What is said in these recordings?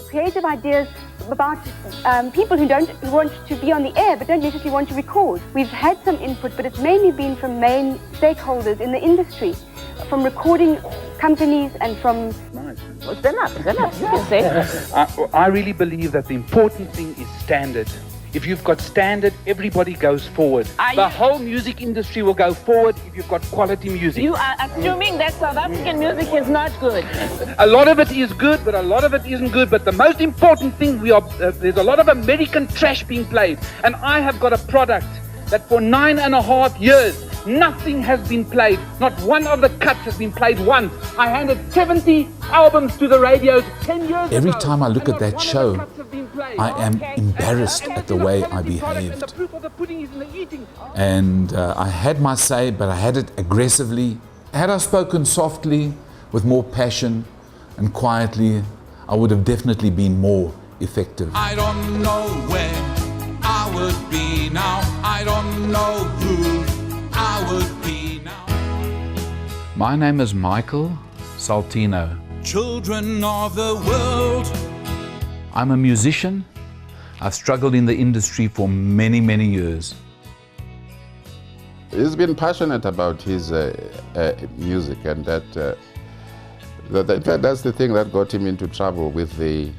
creative ideas about people who want to be on the air but don't necessarily want to record. We've had some input, but it's mainly been from main stakeholders in the industry, from recording companies and from... Nice. Well, stand up, you can say. I really believe that the important thing is standard. If you've got standard, everybody goes forward. The whole music industry will go forward if you've got quality music. You are assuming that South African music is not good. A lot of it is good, but a lot of it isn't good. But the most important thing, there's a lot of American trash being played. And I have got a product that for 9.5 years, nothing has been played. Not one of the cuts has been played once. I handed 70 albums to the radios 10 years ago. Every time I look at that show, I am embarrassed at the way I behaved. And I had my say, but I had it aggressively. Had I spoken softly, with more passion and quietly, I would have definitely been more effective. I don't know where I would be now. I don't know who I would be now. My name is Michael Saltino. Children of the world. I'm a musician. I've struggled in the industry for many, many years. He's been passionate about his music, and that's the thing that got him into trouble with the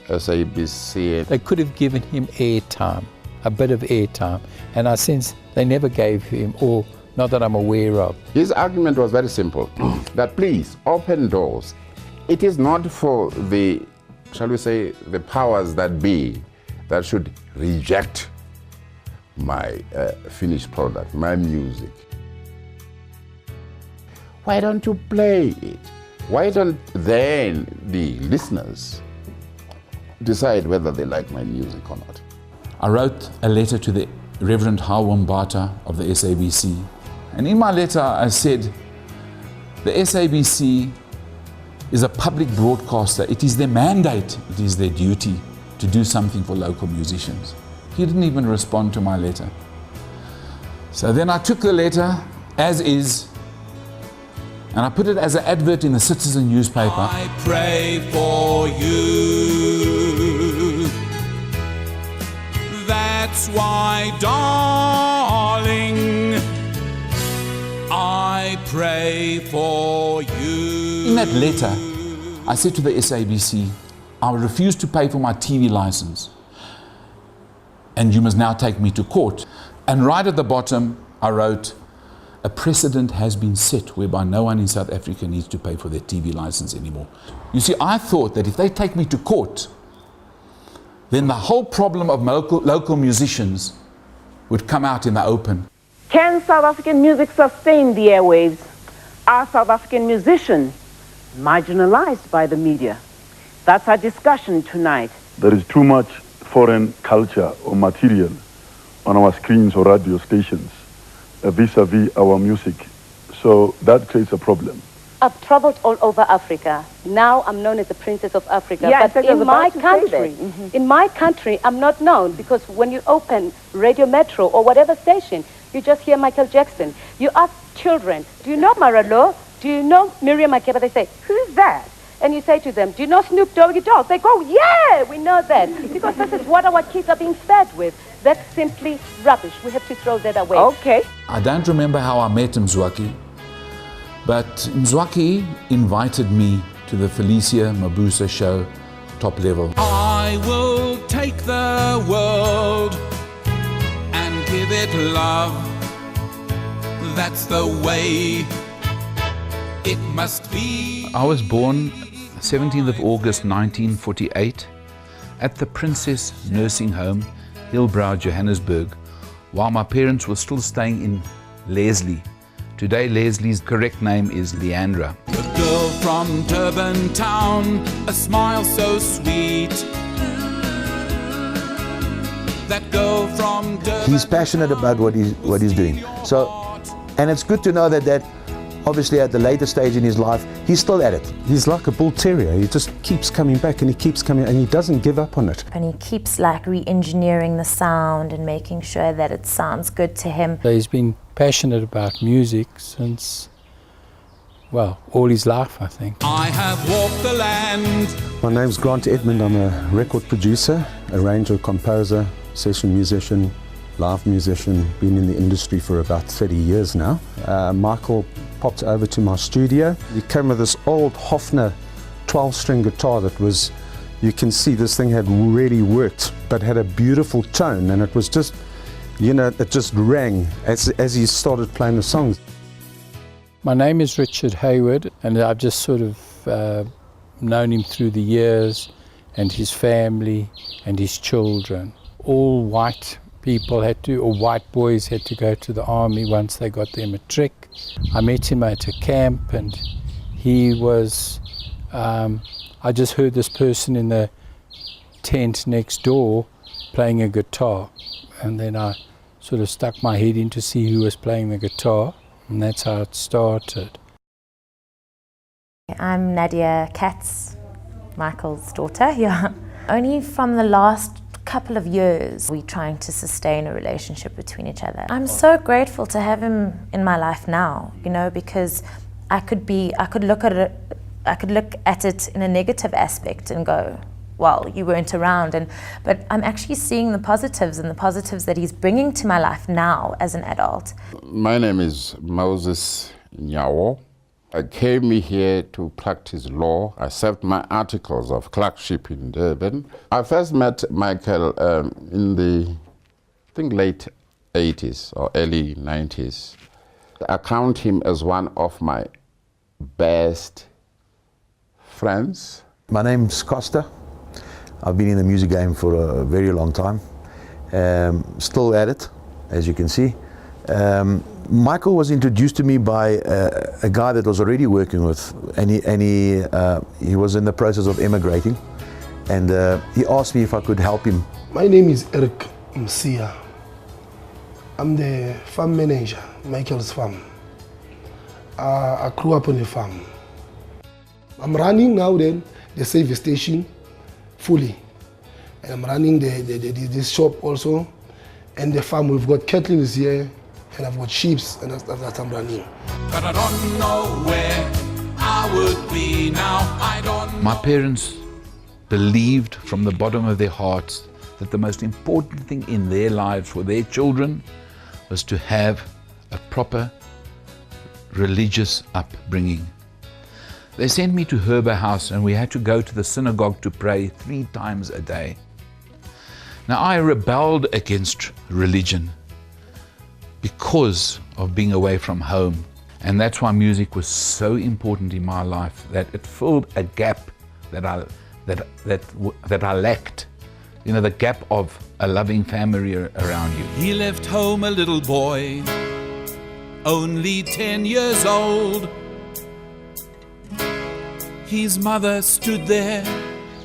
SABC. They could have given him airtime, a bit of airtime, and I sense they never gave him, or not that I'm aware of. His argument was very simple, that please, open doors. It is not for the, shall we say, the powers that be that should reject my finished product, my music. Why don't you play it? Why don't then the listeners decide whether they like my music or not? I wrote a letter to the Reverend Hawambata of the SABC. And in my letter I said, the SABC is a public broadcaster. It is their mandate, it is their duty to do something for local musicians. He didn't even respond to my letter. So then I took the letter as is, and I put it as an advert in the Citizen newspaper. I pray for you. That's why, darling, I pray for you. In that letter, I said to the SABC, I refuse to pay for my TV license, and you must now take me to court. And right at the bottom, I wrote, a precedent has been set whereby no one in South Africa needs to pay for their TV license anymore. You see, I thought that if they take me to court, then the whole problem of local musicians would come out in the open. Can South African music sustain the airwaves? Are South African musicians marginalized by the media? That's our discussion tonight. There is too much foreign culture or material on our screens or radio stations vis-a-vis our music. So that creates a problem. I've traveled all over Africa. Now I'm known as the Princess of Africa. Yeah, but in my country, I'm not known, because when you open Radio Metro or whatever station, you just hear Michael Jackson. You ask children, do you know Maralo? Do you know Miriam Makeba? They say, who's that? And you say to them, do you know Snoop Doggy Dogg? They go, yeah, we know that. Because this is what our kids are being fed with. That's simply rubbish. We have to throw that away. Okay. I don't remember how I met Mzwaki, but Mzwaki invited me to the Felicia Mabuza show, Top Level. I will take the world and give it love. That's the way it must be. I was born 17th of August 1948 at the Princess Nursing Home, Hillbrow, Johannesburg, while my parents were still staying in Leslie. Today, Leslie's correct name is Leandra. The girl from Durban town, a smile so sweet. That girl from Durban. He's passionate about what he's doing. So, and it's good to know that obviously at the later stage in his life, he's still at it. He's like a bull terrier. He just keeps coming back and he keeps coming, and he doesn't give up on it. And he keeps like re-engineering the sound and making sure that it sounds good to him. He's been passionate about music since, well, all his life, I think. I have walked the land My name's Grant Edmund. I'm a record producer, arranger, composer, session musician, live musician, been in the industry for about 30 years now. Michael popped over to my studio. He came with this old Hofner 12-string guitar that was, you can see this thing had really worked, but had a beautiful tone, and it was just, you know, it just rang as he started playing the songs. My name is Richard Hayward, and I've just sort of known him through the years, and his family and his children. All white people had to, or white boys had to go to the army once they got their matric. I met him at a camp, and he was, I just heard this person in the tent next door playing a guitar, and then I sort of stuck my head in to see who was playing the guitar, and that's how it started. I'm Nadia Katz, Michael's daughter. Yeah. Only from the last couple of years we're trying to sustain a relationship between each other. I'm so grateful to have him in my life now, you know, because I could look at it in a negative aspect and go, well, you weren't around, but I'm actually seeing the positives, and the positives that he's bringing to my life now as an adult. My name is Moses Nyawo. I came here to practice law. I served my articles of clerkship in Durban. I first met Michael in the, I think, late 80s or early 90s. I count him as one of my best friends. My name's Costa. I've been in the music game for a very long time. Still at it, as you can see. Michael was introduced to me by a guy that was already working with, and he was in the process of emigrating, and he asked me if I could help him. My name is Eric Msia. I'm the farm manager, Michael's farm. I grew up on the farm. I'm running now then the service station fully, and I'm running this shop also, and the farm. We've got cattle here, and I've got sheep, and that's I'm running. But I don't know where I would be now. I don't. My parents believed from the bottom of their hearts that the most important thing in their lives for their children was to have a proper religious upbringing. They sent me to Herber House, and we had to go to the synagogue to pray 3 times a day. Now, I rebelled against religion because of being away from home. And that's why music was so important in my life, that it filled a gap that I lacked. You know, the gap of a loving family around you. He left home a little boy, only 10 years old. His mother stood there.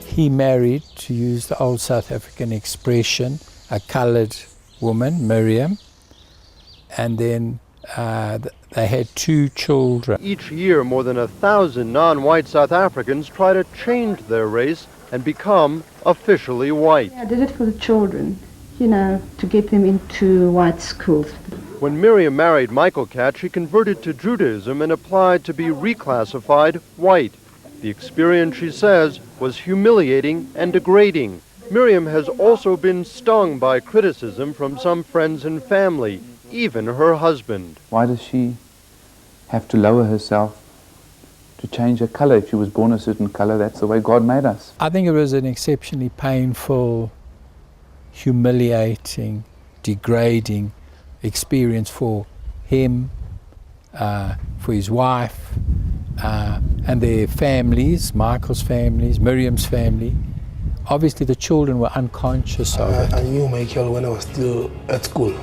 He married, to use the old South African expression, a coloured woman, Miriam, and then they had 2 children. Each year, more than 1,000 non-white South Africans try to change their race and become officially white. I did it for the children, you know, to get them into white schools. When Miriam married Michael Katz, she converted to Judaism and applied to be reclassified white. The experience, she says, was humiliating and degrading. Miriam has also been stung by criticism from some friends and family, even her husband. Why does she have to lower herself to change her color? If she was born a certain color, that's the way God made us. I think it was an exceptionally painful, humiliating, degrading experience for him, for his wife, and their families, Michael's families, Miriam's family. Obviously the children were unconscious of it. I knew Michael when I was still at school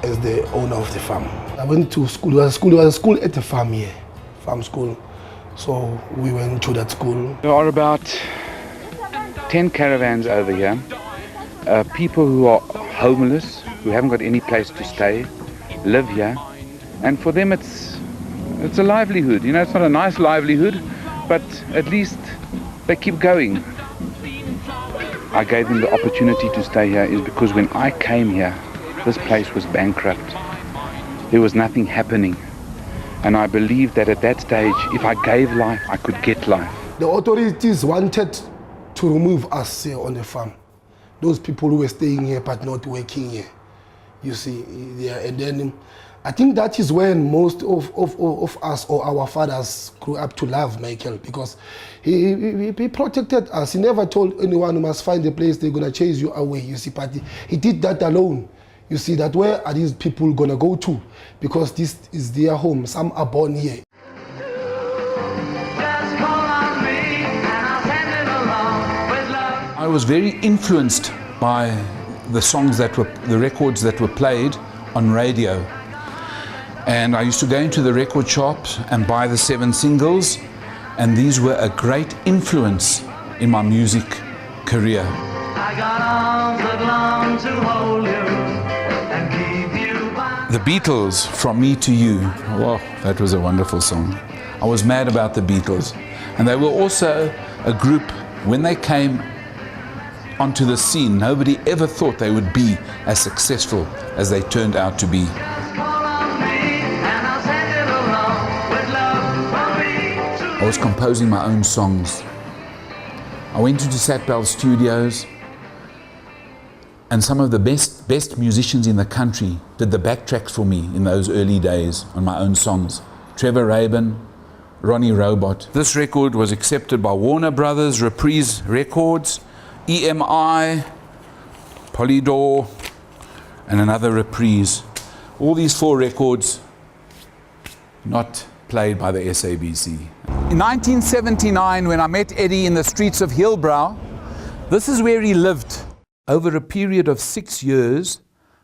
as the owner of the farm. I went to school. There was a school at the farm here, farm school. So we went to that school. There are about 10 caravans over here. People who are homeless, who haven't got any place to stay, live here. And for them it's a livelihood. You know, it's not a nice livelihood, but at least they keep going. I gave them the opportunity to stay here is because when I came here, this place was bankrupt. There was nothing happening. And I believed that at that stage, if I gave life, I could get life. The authorities wanted to remove us here on the farm. Those people who were staying here but not working here. You see, yeah, and then I think that is when most of us or our fathers grew up to love Michael, because he protected us. He never told anyone you must find a place they're going to chase you away, you see, but he did that alone. You see, that where are these people going to go to? Because this is their home. Some are born here. I was very influenced by the records that were played on radio. And I used to go into the record shops and buy the 7 singles, and these were a great influence in my music career. I got arms that long to hold you and keep you by. The Beatles, From Me to You. Wow, that was a wonderful song. I was mad about the Beatles. And they were also a group, when they came onto the scene, nobody ever thought they would be as successful as they turned out to be. I was composing my own songs. I went into Satbell Studios, and some of the best musicians in the country did the backtracks for me in those early days on my own songs. Trevor Rabin, Ronnie Robot. This record was accepted by Warner Brothers, Reprise Records, EMI, Polydor, and another Reprise. All these 4 records not played by the SABC. In 1979, when I met Eddie in the streets of Hillbrow, this is where he lived. Over a period of 6 years,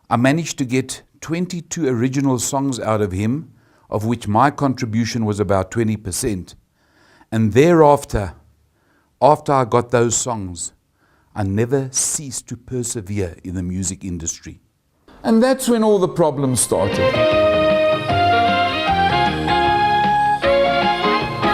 I managed to get 22 original songs out of him, of which my contribution was about 20%. And thereafter, after I got those songs, I never ceased to persevere in the music industry. And that's when all the problems started.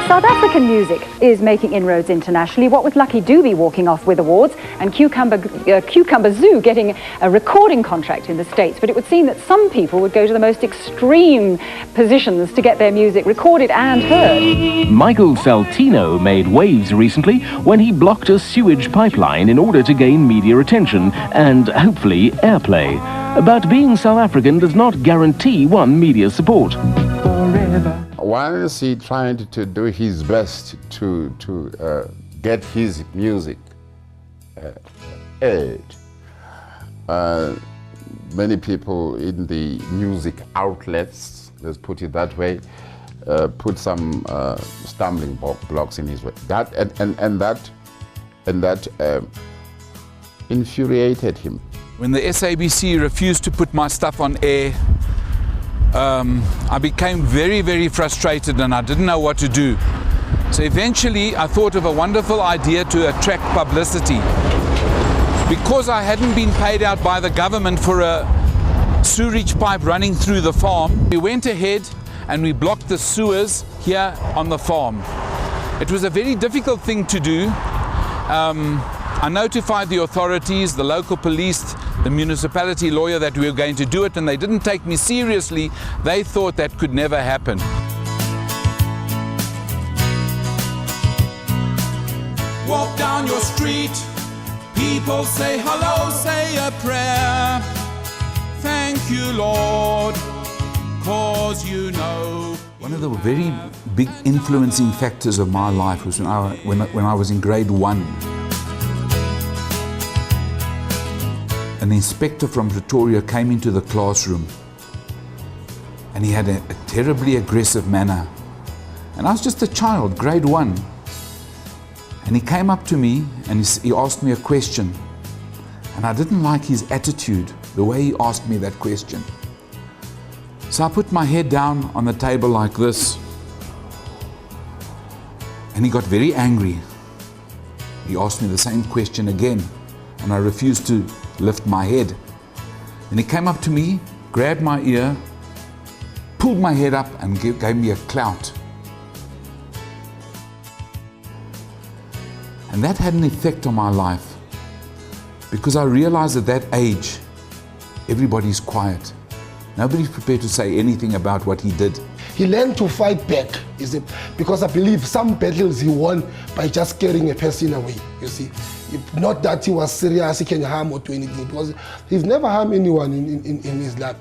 South African music is making inroads internationally, what with Lucky Dube walking off with awards and Cucumber Zoo getting a recording contract in the States. But it would seem that some people would go to the most extreme positions to get their music recorded and heard. Michael Saltino made waves recently when he blocked a sewage pipeline in order to gain media attention and, hopefully, airplay. But being South African does not guarantee one media support. Once he tried to do his best to get his music aired, many people in the music outlets, let's put it that way, put some stumbling blocks in his way. That infuriated him. When the SABC refused to put my stuff on air, I became very, very frustrated and I didn't know what to do. So eventually I thought of a wonderful idea to attract publicity. Because I hadn't been paid out by the government for a sewage pipe running through the farm, we went ahead and we blocked the sewers here on the farm. It was a very difficult thing to do. I notified the authorities, the local police, the municipality lawyer that we were going to do it, and they didn't take me seriously. They thought that could never happen. Walk down your street, people say hello, say a prayer. Thank you, Lord, 'cause you know. One of the very big influencing factors of my life was when I was in grade 1. An inspector from Pretoria came into the classroom and he had a terribly aggressive manner. And I was just a child, grade 1. And he came up to me and he asked me a question. And I didn't like his attitude, the way he asked me that question. So I put my head down on the table like this. And he got very angry. He asked me the same question again. And I refused to lift my head. And he came up to me, grabbed my ear, pulled my head up and gave me a clout. And that had an effect on my life because I realized at that age, everybody's quiet. Nobody's prepared to say anything about what he did. he learned to fight back, you see, because I believe some battles he won by just scaring a person away, you see. Not that he was serious, he can harm or do anything, because he's never harmed anyone in his life.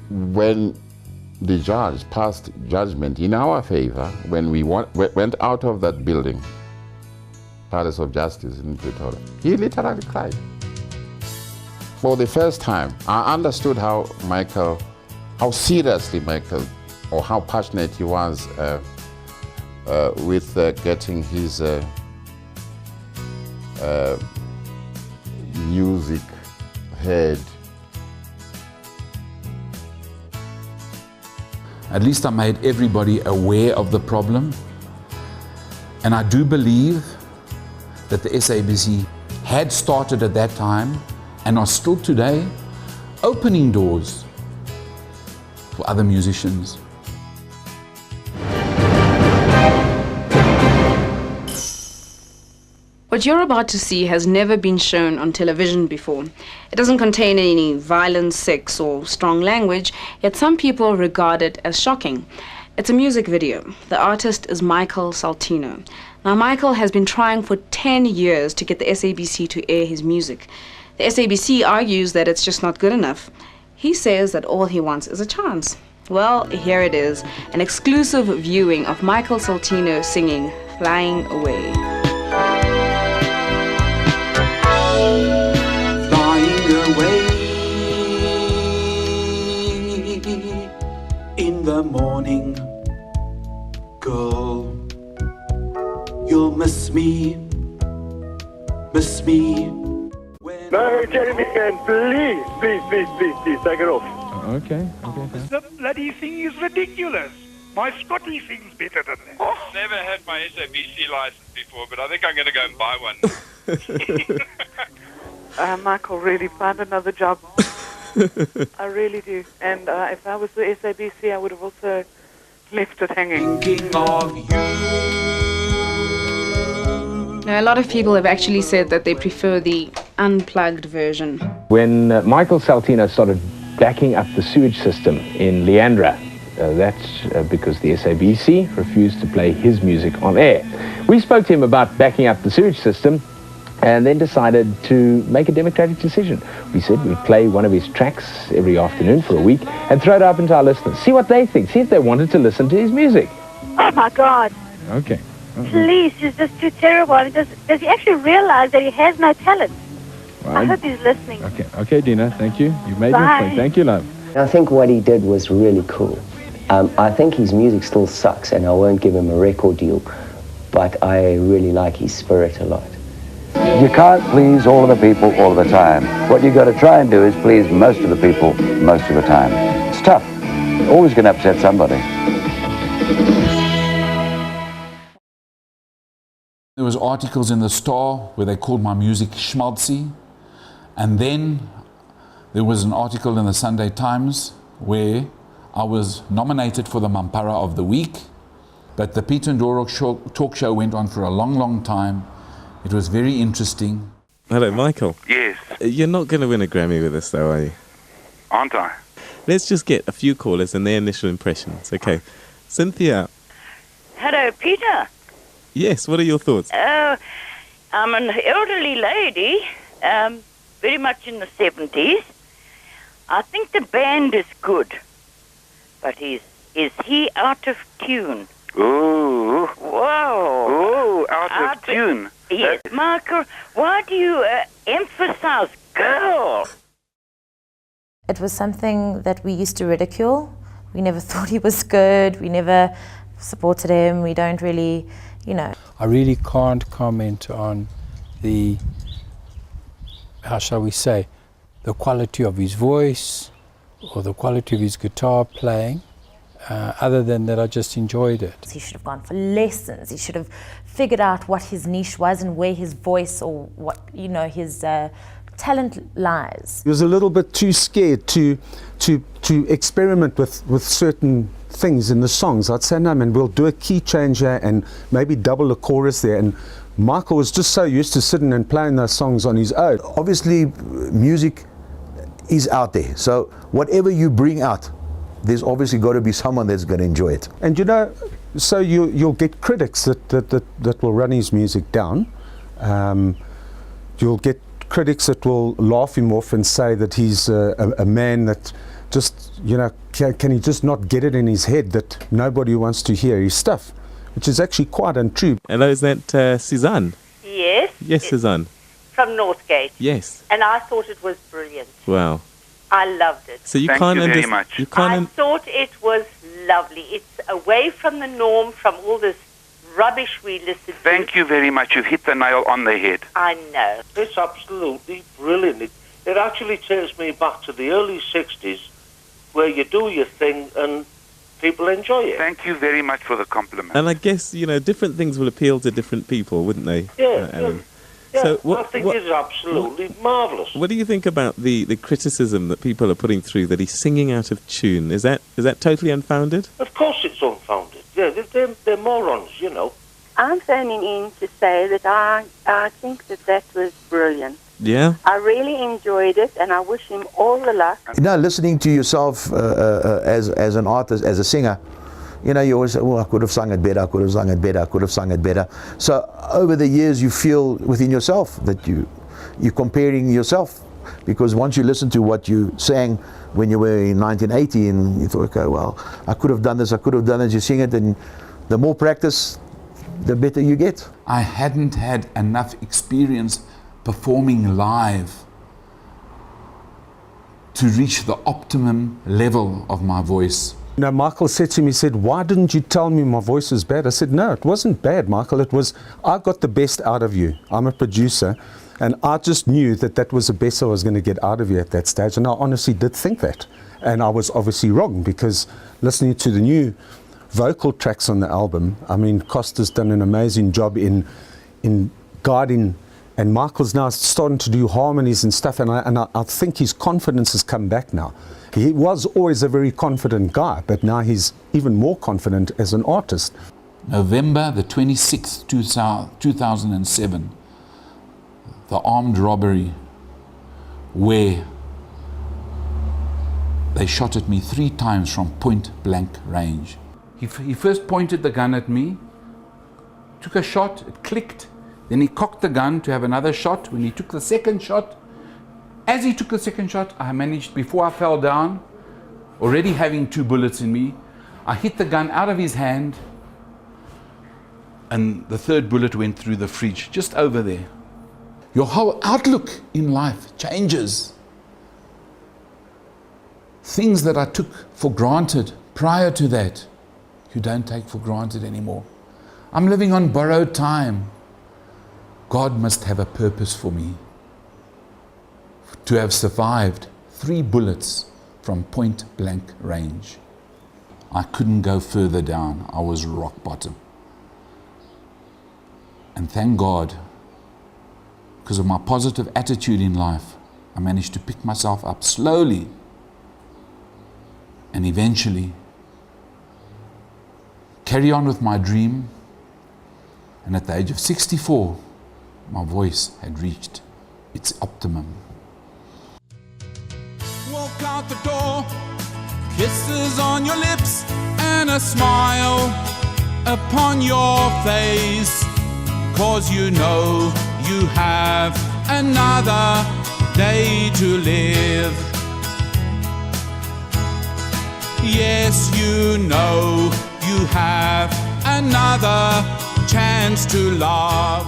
When the judge passed judgment in our favor, when we went out of that building, Palace of Justice in Pretoria, he literally cried. For the first time, I understood how seriously Michael, or how passionate he was with getting his music heard. At least I made everybody aware of the problem. And I do believe that the SABC had started at that time and are still today opening doors for other musicians. What you're about to see has never been shown on television before. It doesn't contain any violence, sex, or strong language, yet some people regard it as shocking. It's a music video. The artist is Michael Saltino. Now, Michael has been trying for 10 years to get the SABC to air his music. The SABC argues that it's just not good enough. He says that all he wants is a chance. Well, here it is, an exclusive viewing of Michael Saltino singing Flying Away. Away in the morning, girl, you'll miss me. No, Jeremy, please, take it off. Okay. The bloody thing is ridiculous. My Scotty sings better than that. Oh. Never had my SABC license before, but I think I'm going to go and buy one. Michael, really find another job. I really do. And if I was the SABC, I would have also left it hanging. Thinking of you. Now, a lot of people have actually said that they prefer the unplugged version. When Michael Saltino started backing up the sewage system in Leandra, that's because the SABC refused to play his music on air. We spoke to him about backing up the sewage system and then decided to make a democratic decision. We said we'd play one of his tracks every afternoon for a week and throw it up into our listeners. See what they think. See if they wanted to listen to his music. Oh, my God. Okay. Please, he's just too terrible. I mean, does he actually realize that he has no talent? Well, I hope he's listening. Okay, Dina, thank you. You made your Bye. point. Thank you, love. I think what he did was really cool. I think his music still sucks, and I won't give him a record deal, but I really like his spirit a lot. You can't please all of the people all of the time. What you've got to try and do is please most of the people most of the time. It's tough. You're always going to upset somebody. There was articles in the Star where they called my music schmaltzy, and then there was an article in the Sunday Times where I was nominated for the Mampara of the Week, but the Peter Ndoro talk show went on for a long, long time. It was very interesting. Hello, Michael. Yes. You're not going to win a Grammy with us, though, are you? Aren't I? Let's just get a few callers and their initial impressions. Okay. Cynthia. Hello, Peter. Yes, what are your thoughts? I'm an elderly lady, very much in the 70s. I think the band is good, but is he out of tune? Ooh. Whoa. Ooh, out of tune. Yes, Michael, why do you emphasize girl? It was something that we used to ridicule. We never thought he was good. We never supported him. We don't really, I really can't comment on the, how shall we say, the quality of his voice or the quality of his guitar playing. Other than that, I just enjoyed it. He should have gone for lessons. He should have figured out what his niche was and where his voice or what, his talent lies. He was a little bit too scared to experiment with certain things in the songs. I'd say, no, man, we'll do a key change here and maybe double a chorus there. And Michael was just so used to sitting and playing those songs on his own. Obviously, music is out there. So whatever you bring out, there's obviously got to be someone that's going to enjoy it. And you know, so you'll get critics that will run his music down. You'll get critics that will laugh him off and say that he's a man that just, you know, can he just not get it in his head that nobody wants to hear his stuff, which is actually quite untrue. Hello, is that Suzanne? Yes. Yes, Suzanne. From Northgate. Yes. And I thought it was brilliant. Wow. I loved it. So you can't understand. You can't. I thought it was lovely. It's away from the norm, from all this rubbish we listened to. Thank you very much. You've hit the nail on the head. I know. It's absolutely brilliant. It actually takes me back to the early 60s where you do your thing and people enjoy it. Thank you very much for the compliment. And I guess, you know, different things will appeal to different people, wouldn't they? Yeah, Alan? yeah. So I think it's absolutely marvellous. What do you think about the criticism that people are putting through that he's singing out of tune? Is that totally unfounded? Of course it's unfounded. Yeah, they're morons, you know. I'm phoning in to say that I think that was brilliant. Yeah? I really enjoyed it, and I wish him all the luck. You know, listening to yourself as an artist, as a singer, you know, you always say, oh, I could have sung it better, I could have sung it better, I could have sung it better. So over the years you feel within yourself that you're comparing yourself, because once you listen to what you sang when you were in 1980 and you thought, okay, well, I could have done this, I could have done this, you sing it, and the more practice, the better you get. I hadn't had enough experience performing live to reach the optimum level of my voice. You know, Michael said to me, he said, why didn't you tell me my voice is bad? I said, no, it wasn't bad, Michael. It was, I got the best out of you. I'm a producer, and I just knew that was the best I was going to get out of you at that stage. And I honestly did think that. And I was obviously wrong, because listening to the new vocal tracks on the album, I mean, Costa's done an amazing job in guiding, and Michael's now starting to do harmonies and stuff, and I think his confidence has come back now. He was always a very confident guy, but now he's even more confident as an artist. November the 26th, 2007, the armed robbery where they shot at me 3 times from point blank range. He first pointed the gun at me, took a shot, it clicked, then he cocked the gun to have another shot. When he took the second shot, as he took the second shot, I managed, before I fell down, already having 2 bullets in me, I hit the gun out of his hand, and the 3rd bullet went through the fridge, just over there. Your whole outlook in life changes. Things that I took for granted prior to that, you don't take for granted anymore. I'm living on borrowed time. God must have a purpose for me. To have survived 3 bullets from point blank range. I couldn't go further down. I was rock bottom. And thank God, because of my positive attitude in life, I managed to pick myself up slowly and eventually carry on with my dream. And at the age of 64, my voice had reached its optimum. Walk out the door, kisses on your lips and a smile upon your face, 'cause you know you have another day to live. Yes, you know you have another chance to love.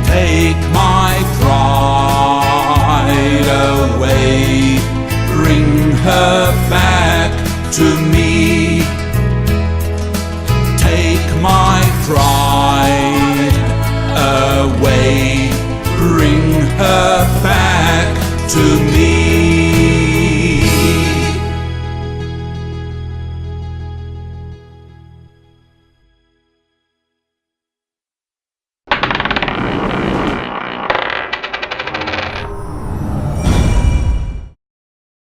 Take my pride away, bring her back to me. Take my pride away, bring her back to me.